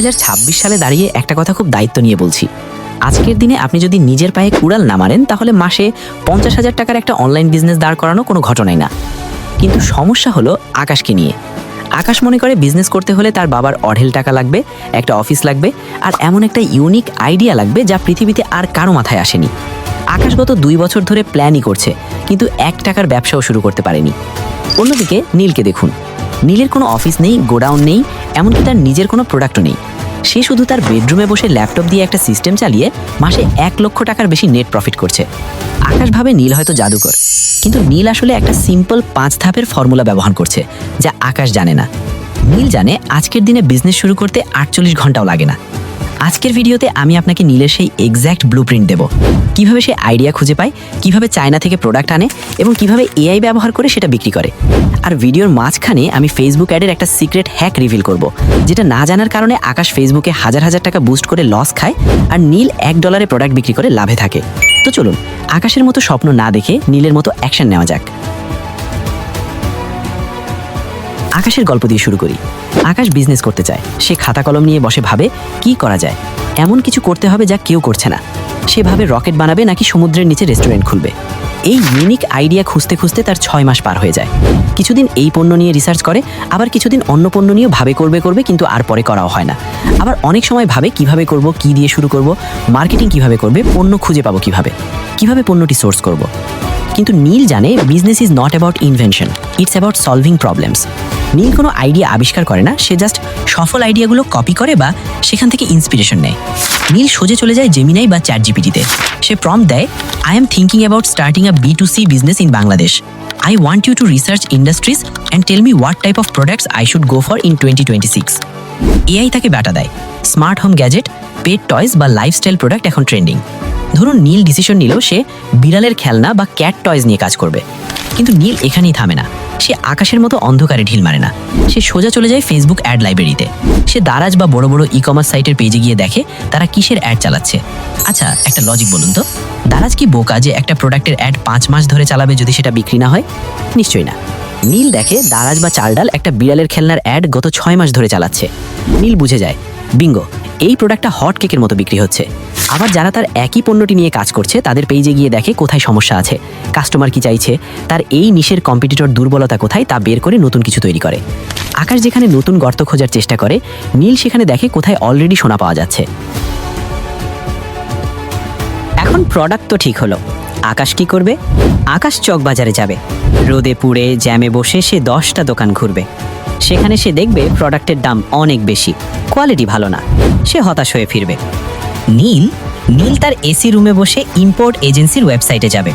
2026 সালে দাঁড়িয়ে একটা কথা খুব দায়িত্ব নিয়ে বলছি। আজকের দিনে আপনি যদি নিজের পায়ে কুড়াল না মারেন তাহলে মাসে 50,000 টাকার একটা অনলাইন বিজনেস দাঁড় করানো কোনো ঘটনাই না। কিন্তু সমস্যা হলো আকাশকে নিয়ে। আকাশ মনে করে বিজনেস করতে হলে তার বাবার অঢেল টাকা লাগবে, একটা অফিস লাগবে, আর এমন একটা ইউনিক আইডিয়া লাগবে যা পৃথিবীতে আর কারো মাথায় আসেনি। আকাশ গত 2 বছর ধরে প্ল্যানই করছে, কিন্তু 1 টাকার ব্যবসাও শুরু করতে পারেনি। অন্যদিকে নীলকে দেখুন। নীলের কোনো অফিস নেই, গোডাউন নেই, এমনকি তার নিজের কোনো প্রোডাক্টও নেই। সে শুধু তার বেডরুমে বসে ল্যাপটপ দিয়ে একটা সিস্টেম চালিয়ে মাসে 1 লক্ষ টাকার বেশি নেট প্রফিট করছে। আকাশ ভাবে নীল হয়তো জাদুকর, কিন্তু নীল আসলে একটা সিম্পল 5 ধাপের ফর্মুলা ব্যবহার করছে যা আকাশ জানে না। নীল জানে আজকের দিনে বিজনেস শুরু করতে 48 ঘন্টাও লাগে না। আজকের ভিডিওতে আমি আপনাকে নীলের সেই এক্স্যাক্ট ব্লুপ্রিন্ট দেব। কিভাবে সে আইডিয়া খুঁজে পায়, কিভাবে চায়না থেকে প্রোডাক্ট আনে এবং কিভাবে এআই ব্যবহার করে সেটা বিক্রি করে। আর ভিডিওর মাঝখানে আমি ফেসবুক অ্যাডের একটা সিক্রেট হ্যাক রিভিল করব, যেটা না জানার কারণে আকাশ ফেসবুকে হাজার হাজার টাকা বুস্ট করে লস খায় আর নীল $1 প্রোডাক্ট বিক্রি করে লাভে থাকে। তো চলুন আকাশের মতো স্বপ্ন না দেখে নীলের মতো অ্যাকশন নেওয়া যাক। আকাশের গল্প দিয়ে শুরু করি। আকাশ বিজনেস করতে চায়। সে খাতা কলম নিয়ে বসে ভাবে কি করা যায়। এমন কিছু করতে হবে যা কেউ করছে না। সে ভাবে রকেট বানাবে নাকি সমুদ্রের নিচে রেস্টুরেন্ট খুলবে। এই ইউনিক আইডিয়া খুঁজতে খুঁজতে তার 6 মাস পার হয়ে যায়। কিছুদিন এই পণ্য নিয়ে রিসার্চ করে, আবার কিছুদিন অন্য পণ্য নিয়েও ভাবে করবে কিন্তু আর পরে করাও হয় না। আবার অনেক সময় ভাবে কিভাবে করব, কি দিয়ে শুরু করব, মার্কেটিং কিভাবে করবে, পণ্য খুঁজে পাবো কিভাবে পণ্যটি সোর্স করব। কিন্তু নীল জানে business is not about invention, it's about solving problems. Neel কোনো আইডিয়া আবিষ্কার করে না, সে জাস্ট সফল আইডিয়াগুলো কপি করে বা সেখান থেকে ইন্সপিরেশন নেয়। নীল সোজে চলে যায় জেমিনাই বা চ্যাটজিপিটিতে। সে প্রম্পট দেয়, I am thinking about starting a B2C business in Bangladesh. I want you to research industries and tell me what type of products I should go for in 2026। AI তাকে ব্যাটা দেয়, smart home gadget, pet toys বা lifestyle product এখন trending. ধরুন Neel decision নিল সে বিড়ালের খেলনা বা ক্যাট টয়েস নিয়ে কাজ করবে। কিন্তু নীল এখানেই থামে না। সে আকাশের মতো অন্ধকারে ঢিল মারে না। সে সোজা চলে যায় ফেসবুক অ্যাড লাইব্রেরিতে। সে দারাজ বা বড় বড় ই-কমার্স সাইটের পেজে গিয়ে দেখে তারা কিসের অ্যাড চালাচ্ছে। আচ্ছা, একটা লজিক বলুন তো, দারাজ কি বোকা যে একটা প্রোডাক্টের অ্যাড 5 মাস ধরে চালাবে যদি সেটা বিক্রি না হয়? নিশ্চয়ই না। নীল দেখে দারাজ বা চালডাল একটা বিড়ালের খেলনার অ্যাড গত 6 মাস ধরে চালাচ্ছে। নীল বুঝে যায়, বিঙ্গো, এই প্রোডাক্টটা হট কেকের মতো বিক্রি হচ্ছে। আবার যারা তার একই পণ্যটি নিয়ে কাজ করছে তাদের পেজে গিয়ে দেখে কোথায় সমস্যা আছে, কাস্টমার কি চাইছে, তার এই নিশের কম্পিটিটর দুর্বলতা কোথায় তা বের করে নতুন কিছু তৈরি করে। আকাশ যেখানে নতুন গর্ত খোঁজার চেষ্টা করে, নীল সেখানে দেখে কোথায় অলরেডি সোনা পাওয়া যাচ্ছে। এখন প্রোডাক্ট তো ঠিক হলো, আকাশ কি করবে? আকাশ চকবাজারে যাবে। রোদে পুড়ে জ্যামে বসে সে 10টা দোকান ঘুরবে। সেখানে সে দেখবে প্রোডাক্টের দাম অনেক বেশি, কোয়ালিটি ভালো না। সে হতাশ হয়ে ফিরবে। নীল তার এসি রুমে বসে ইম্পোর্ট এজেন্সির ওয়েবসাইটে যাবে।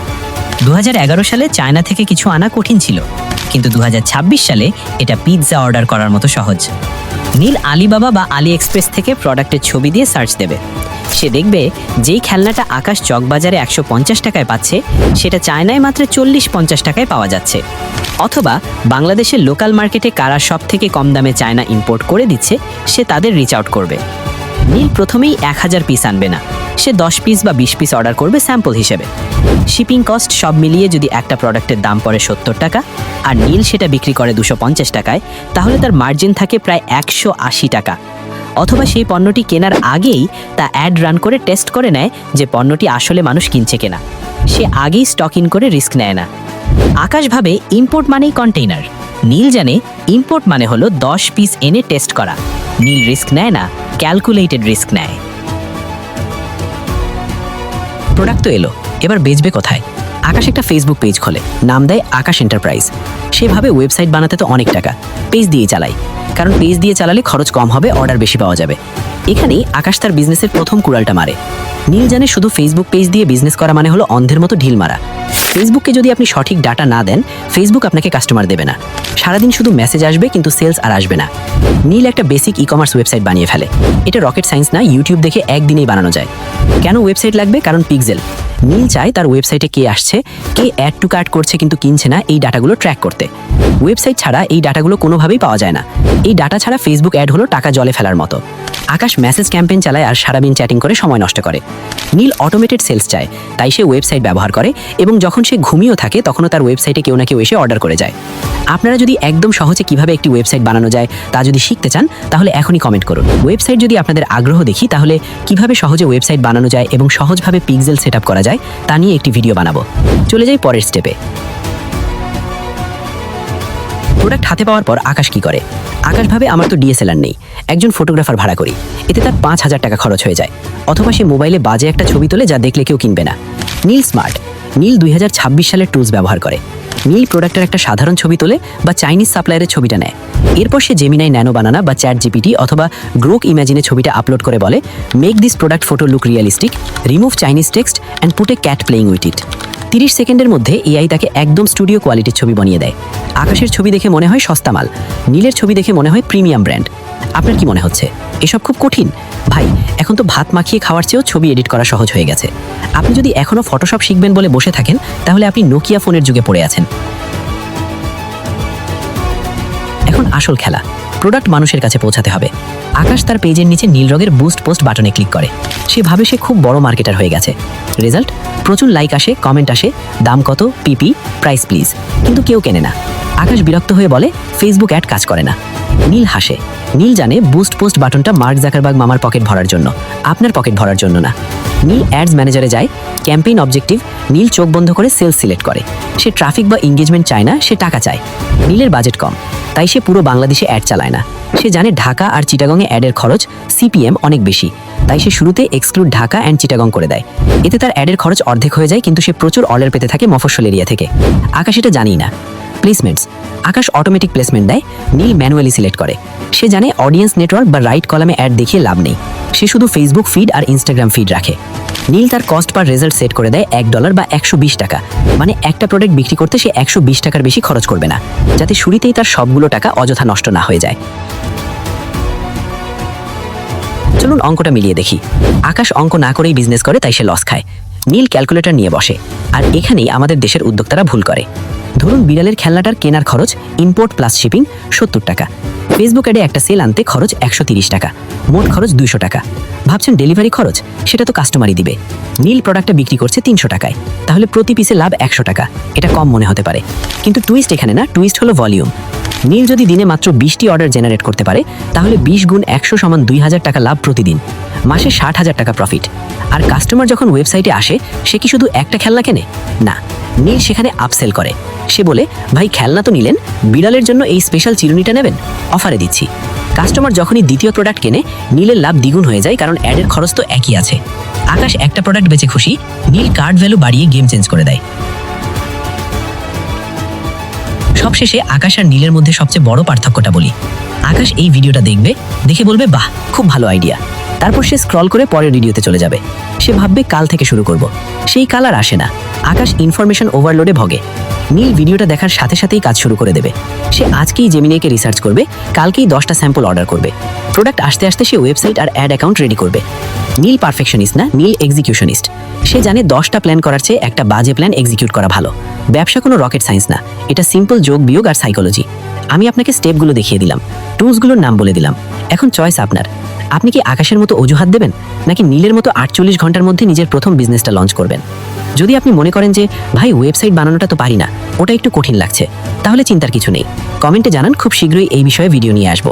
2011 সালে চায়না থেকে কিছু আনা কঠিন ছিল, কিন্তু 2026 সালে এটা পিৎজা অর্ডার করার মতো সহজ। নীল আলিবাবা বা আলি এক্সপ্রেস থেকে প্রোডাক্টের ছবি দিয়ে সার্চ দেবে। সে দেখবে যেই খেলনাটা আকাশ চকবাজারে 150 টাকায় পাচ্ছে সেটা চায়নায় মাত্র 40-50 টাকায় পাওয়া যাচ্ছে। অথবা বাংলাদেশের লোকাল মার্কেটে কারা সব থেকে কম দামে চায়না ইম্পোর্ট করে দিচ্ছে সে তাদের রিচ আউট করবে। নীল প্রথমেই 1000 পিস আনবে না, সে 10 পিস বা 20 পিস অর্ডার করবে স্যাম্পল হিসেবে। শিপিং কস্ট সব মিলিয়ে যদি একটা প্রোডাক্টের দাম পড়ে 70 টাকা আর নীল সেটা বিক্রি করে 250 টাকায়, তাহলে তার মার্জিন থাকে প্রায় 180 টাকা। অথবা সেই পণ্যটি কেনার আগেই তা অ্যাড রান করে টেস্ট করে নেয় যে পণ্যটি আসলে মানুষ কিনছে কিনা। সে আগেই স্টক ইন করে রিস্ক নেয় না। আকাশ ভাবে ইম্পোর্ট মানেই কন্টেইনার। নীল জানে ইম্পোর্ট মানে হলো 10 পিস এনে টেস্ট করা। নীল রিস্ক নেয় না, ক্যালকুলেটেড রিস্ক নেয়। প্রোডাক্ট তো এলো, এবার বেচবে কোথায়? আকাশ একটা ফেসবুক পেজ খোলে, নাম দেয় আকাশ এন্টারপ্রাইজ। সেভাবে ওয়েবসাইট বানাতে তো অনেক টাকা, পেজ দিয়ে চালাই, কারণ পেজ দিয়ে চালালে খরচ কম হবে, অর্ডার বেশি পাওয়া যাবে। এখানেই আকাশ তার বিজনেসের প্রথম কুড়ালটা মারে। নীল জানে শুধু ফেসবুক পেজ দিয়ে বিজনেস করা মানে হলো অন্ধের মতো ঢিল মারা। ফেসবুককে যদি আপনি সঠিক ডাটা না দেন, ফেসবুক আপনাকে কাস্টমার দেবে না। সারাদিন শুধু মেসেজ আসবে কিন্তু সেলস আর আসবে না। নীল একটা বেসিক ই-কমার্স ওয়েবসাইট বানিয়ে ফেলে। এটা রকেট সায়েন্স না, ইউটিউব দেখে একদিনেই বানানো যায়। কেন ওয়েবসাইট লাগবে? কারণ পিক্সেল। নীল চায় তার ওয়েবসাইটে কে আসছে, কে অ্যাড টু কার্ট করছে কিন্তু কিনছে না, এই ডাটাগুলো ট্র্যাক করতে। ওয়েবসাইট ছাড়া এই ডাটাগুলো কোনোভাবেই পাওয়া যায় না। এই ডাটা ছাড়া ফেসবুক অ্যাড হলো টাকা জলে ফেলার মতো। আকাশ মেসেজ ক্যাম্পেইন চালায় আর সারাদিন চ্যাটিং করে সময় নষ্ট করে। নীল অটোমেটেড সেলস চায়, তাই সে ওয়েবসাইট ব্যবহার করে এবং যখন সে ঘুমিয়েও থাকে তখনও তার ওয়েবসাইটে কেউ না কেউ এসে অর্ডার করে যায়। আপনারা যদি একদম সহজে কিভাবে একটি ওয়েবসাইট বানানো যায় তা যদি শিখতে চান তাহলে এখনই কমেন্ট করুন। ওয়েবসাইট যদি আপনাদের আগ্রহ দেখি তাহলে কিভাবে সহজে ওয়েবসাইট বানানো যায় এবং সহজভাবে পিক্সেল সেটআপ করা যায় তা নিয়ে একটি ভিডিও বানাবো। চলে যাই পরের স্টেপে। প্রোডাক্ট হাতে পাওয়ার পর আকাশ কি করে? আকাশ ভাবে আমার তো ডিএসএলআর নেই, একজন ফটোগ্রাফার ভাড়া করি, এতে তার 5,000 টাকা খরচ হয়ে যায়। অথবা সে মোবাইলে বাজে একটা ছবি তোলে যা দেখলে কেউ কিনবে না। নীল স্মার্ট। নীল 2026 সালের টুলস ব্যবহার করে। নীল প্রোডাক্টের একটা সাধারণ ছবি তোলে বা চাইনিজ সাপ্লায়ারের ছবিটা নেয়। এরপর সে জেমিনাই ন্যানো বানানা বা চ্যাট জিপিটি অথবা গ্রোক ইমাজিনে ছবিটা আপলোড করে বলে, make this product photo look realistic, remove Chinese text and put a cat playing with it. 30 সেকেন্ডের মধ্যে এআই তাকে একদম স্টুডিও কোয়ালিটির ছবি বানিয়ে দেয়। আকাশের ছবি দেখে মনে হয় সস্তা মাল, নীলের ছবি দেখে মনে হয় প্রিমিয়াম ব্র্যান্ড। আপনার কি মনে হচ্ছে এসব খুব কঠিন? ভাই, এখন তো ভাত মাখিয়ে খাওয়ার চেয়েও ছবি এডিট করা সহজ হয়ে গেছে। আপনি যদি এখনও ফটোশপ শিখবেন বলে বসে থাকেন তাহলে আপনি নোকিয়া ফোনের যুগে পড়ে আছেন। এখন আসল খেলা, প্রোডাক্ট মানুষের কাছে পৌঁছাতে হবে। আকাশ তার পেজের নিচে নীল রঙের বুস্ট পোস্ট বাটনে ক্লিক করে। সে ভাবে সে খুব বড় মার্কেটার হয়ে গেছে। রেজাল্ট, প্রচুর লাইক আসে, কমেন্ট আসে, দাম কত, পিপি, প্রাইস প্লিজ, কিন্তু কেউ কেনে না। আকাশ বিরক্ত হয়ে বলে, ফেসবুক অ্যাড কাজ করে না। নীল হাসে। নীল জানে বুস্ট পোস্ট বাটনটা মার্ক জাকারবার্গ মামার পকেট ভরার জন্য, আপনার পকেট ভরার জন্য না। নীল অ্যাডস ম্যানেজারে যায়, ক্যাম্পেইন অবজেক্টিভ, নীল চোখ বন্ধ করে সেলস সিলেক্ট করে। সে ট্রাফিক বা এঙ্গেজমেন্ট চায় না, সে টাকা চায়। নীলের বাজেট কম, তাই সে পুরো বাংলাদেশে অ্যাড চালায় না। সে জানে ঢাকা আর চিটাগংয়ে অ্যাডের খরচ সিপিএম অনেক বেশি, তাই সে শুরুতে এক্সক্লুড ঢাকা অ্যান্ড চিটাগং করে দেয়। এতে তার অ্যাডের খরচ অর্ধেক হয়ে যায়, কিন্তু সে প্রচুর অর্ডার পেতে থাকে মফস্বল এরিয়া থেকে। আকাশ এটা জানি না। প্লেসমেন্টস, আকাশ অটোমেটিক প্লেসমেন্ট দেয়, নীল ম্যানুয়ালি সিলেক্ট করে। সে জানে অডিয়েন্স নেটওয়ার্ক বা রাইট কলামে অ্যাড দেখিয়ে লাভ নেই, সে শুধু ফেসবুক ফিড আর ইনস্টাগ্রাম ফিড রাখে। নীল তার কস্ট পার রেজাল্ট সেট করে দেয় $1 বা 120 টাকা, মানে একটা প্রোডাক্ট বিক্রি করতে সে 120 টাকার বেশি খরচ করবে না, যাতে শুরুতেই তার সবগুলো টাকা অযথা নষ্ট না হয়ে যায়। চলুন অঙ্কটা মিলিয়ে দেখি। আকাশ অঙ্ক না করেই বিজনেস করে, তাই সে লস খায়। নীল ক্যালকুলেটর নিয়ে বসে, আর এখানেই আমাদের দেশের উদ্যোক্তারা ভুল করে। ধরুন বিড়ালের খেলনাটার কেনার খরচ ইম্পোর্ট প্লাস শিপিং 70 টাকা, ফেসবুক অ্যাডে একটা সেল আনতে খরচ 130 টাকা, মোট খরচ 200 টাকা। ভাবছেন ডেলিভারি খরচ, সেটা তো কাস্টমারই দিবে। নীল প্রোডাক্টটা বিক্রি করছে 300 টাকায়, তাহলে প্রতি পিসে লাভ 100 টাকা। এটা কম মনে হতে পারে, কিন্তু টুইস্ট এখানে না, টুইস্ট হলো ভলিউম। নীল যদি দিনে মাত্র 20টি অর্ডার জেনারেট করতে পারে তাহলে 20 গুণ 100 সমান 2000 টাকা লাভ প্রতিদিন, মাসে 60,000 টাকা প্রফিট। আর কাস্টমার যখন ওয়েবসাইটে আসে সে কি শুধু একটা খেলনা কেনে? না, নীল সেখানে আপসেল করে। সে বলে, ভাই খেলনা তো নিলেন, বিড়ালের জন্য এই স্পেশাল চিরুনিটা নেবেন, অফারে দিচ্ছি। কাস্টমার যখনই দ্বিতীয় প্রোডাক্ট কেনে নীলের লাভ দ্বিগুণ হয়ে যায়, কারণ অ্যাডের খরচ তো একই আছে। আকাশ একটা প্রোডাক্ট বেচে খুশি, নীল কার্ড ভ্যালু বাড়িয়ে গেম চেঞ্জ করে দেয়। সবশেষে আকাশ আর নীলের মধ্যে সবচেয়ে বড় পার্থক্যটা বলি। আকাশ এই ভিডিওটা দেখবে, দেখে বলবে, বাহ খুব ভালো আইডিয়া। তারপর সে স্ক্রল করে পরের ভিডিওতে চলে যাবে। সে ভাববে কাল থেকে শুরু করব। সেই কাল আর আসে না। আকাশ ইনফরমেশন ওভারলোডে ভোগে। নীল ভিডিওটা দেখার সাথে সাথেই কাজ শুরু করে দেবে। সে আজকেই জেমিনাইকে রিসার্চ করবে, কালকেই 10টা স্যাম্পল অর্ডার করবে। প্রোডাক্ট আসতে আসতে সে ওয়েবসাইট আর অ্যাড অ্যাকাউন্ট রেডি করবে। নীল পারফেকশনিস্ট না, নীল এক্সিকিউশনিস্ট। সে জানে 10টা প্ল্যান করার চেয়ে একটা বাজে প্ল্যান এক্সিকিউট করা ভালো। ব্যবসা কোনো রকেট সায়েন্স না, এটা সিম্পল যোগ বিয়োগ আর সাইকোলজি। আমি আপনাকে স্টেপগুলো দেখিয়ে দিলাম, টুলসগুলোর নাম বলে দিলাম। এখন চয়েস আপনার। আপনি কি আকাশের মতো অজুহাত দেবেন, নাকি নীলের মতো 48 ঘন্টার মধ্যে নিজের প্রথম বিজনেসটা লঞ্চ করবেন? যদি আপনি মনে করেন যে ভাই ওয়েবসাইট বানানোটা তো পারি না, ওটা একটু কঠিন লাগছে, তাহলে চিন্তার কিছু নেই। কমেন্টে জানান, খুব শীঘ্রই এই বিষয়ে ভিডিও নিয়ে আসবো।